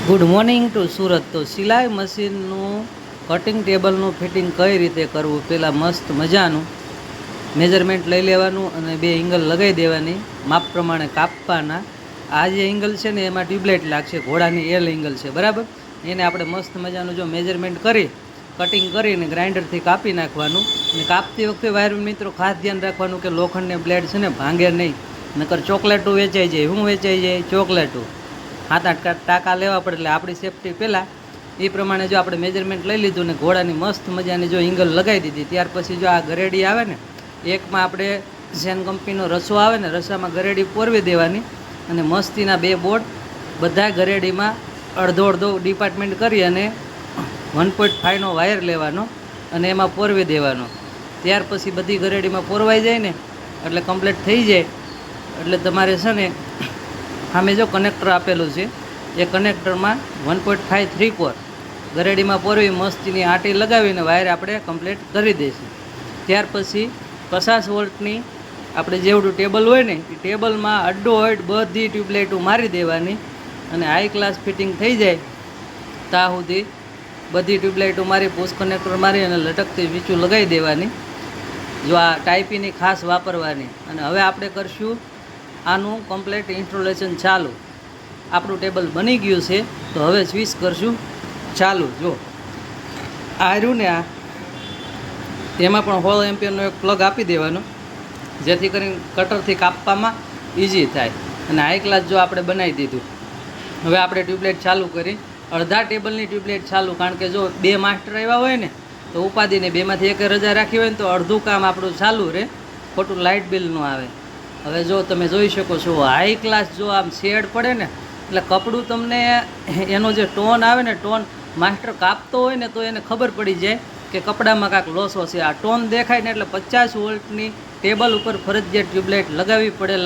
Good morning to Surat. તો સિલાઈ મશીનનું cutting ટેબલનું fitting કઈ રીતે કરવું, પહેલાં મસ્ત મજાનું મેજરમેન્ટ લઈ લેવાનું અને 2 એંગલ લગાવી દેવાની, માપ પ્રમાણે કાપવાના. આ જે એંગલ છે ને એમાં ટ્યુબલાઇટ લાગશે, ઘોડાની એલ એંગલ છે, બરાબર. એને આપણે મસ્ત મજાનું જો મેજરમેન્ટ કરી કટિંગ કરીને ગ્રાઇન્ડરથી કાપી નાખવાનું. અને કાપતી વખતે વાયર મિત્રો ખાસ ધ્યાન રાખવાનું કે લોખંડની બ્લેડ છે ને ભાંગે નહીં, નકર ચોકલેટું વેચાઈ જાય. શું વેચાઈ જાય? ચોકલેટું. 7-8 ટાંકા લેવા પડે. એટલે આપણી સેફટી પહેલાં એ પ્રમાણે જો આપણે મેજરમેન્ટ લઈ લીધું ને ઘોડાની મસ્ત મજાની જો એંગલ લગાવી દીધી, ત્યાર પછી જો આ ગરેડી આવે ને, એકમાં આપણે ઝેન કંપનીનો રસો આવે ને, રસામાં ગરેડી પોરવી દેવાની અને મસ્તીના 2 બોર્ડ બધા ગરેડીમાં અડધો ડિપાર્ટમેન્ટ કરી અને 1.5નો વાયર લેવાનો અને એમાં પોરવી દેવાનો. ત્યાર પછી બધી ગરેડીમાં પોરવાઈ જાય ને એટલે કમ્પ્લીટ થઈ જાય. એટલે તમારે છે ને સામે જો કનેક્ટર આપેલું છે, એ કનેક્ટરમાં 1.5 3/4 ગરેડીમાં પોરવી મસ્તીની આંટી લગાવીને વાયર આપણે કમ્પ્લીટ કરી દઈશું. ત્યાર પછી 50 વોલ્ટની આપણે જેવડું ટેબલ હોય ને એ ટેબલમાં અડ્ડો હોય બધી ટ્યુબલાઇટો મારી દેવાની અને હાઈ ક્લાસ ફિટિંગ થઈ જાય ત્યાં સુધી બધી ટ્યુબલાઇટો મારી પોસ્ટ કનેક્ટર મારી અને લટકતી વીંચું લગાવી દેવાની. જો આ ટાઈપીની ખાસ વાપરવાની. અને હવે આપણે કરશું આનું કમ્પ્લીટ ઇન્સ્ટોલેશન ચાલુ. આપણું ટેબલ બની ગયું છે, તો હવે સ્વિચ કરશું ચાલુ. જો આ રહ્યું ને, આ એમાં પણ 16 એમ્પિયરનો એક પ્લગ આપી દેવાનો, જેથી કરીને કટરથી કાપવામાં ઇઝી થાય. અને હાઈ ક્લાસ જો આપણે બનાવી દીધું. હવે આપણે ટ્યુબલાઇટ ચાલુ કરી, અડધા ટેબલની ટ્યુબલાઇટ ચાલુ. કારણ કે જો 2 માસ્ટર આવ્યા હોય ને તો ઉપાધિને 2માંથી એક રજા રાખી હોય ને તો અડધું કામ આપણું ચાલુ રહે, ખોટું લાઇટ બિલ ન આવે. હવે જો તમે જોઈ શકો છો, હાઈ ક્લાસ જો આમ શેડ પડે ને એટલે કપડું તમને એનો જે ટોન આવે ને, ટોન માસ્ટર કાપતો હોય ને તો એને ખબર પડી જાય કે કપડામાં કાંઈક લોસો છે. આ ટોન દેખાય ને એટલે 50 વોલ્ટની ટેબલ ઉપર ફરજિયાત ટ્યુબલાઇટ લગાવવી પડે.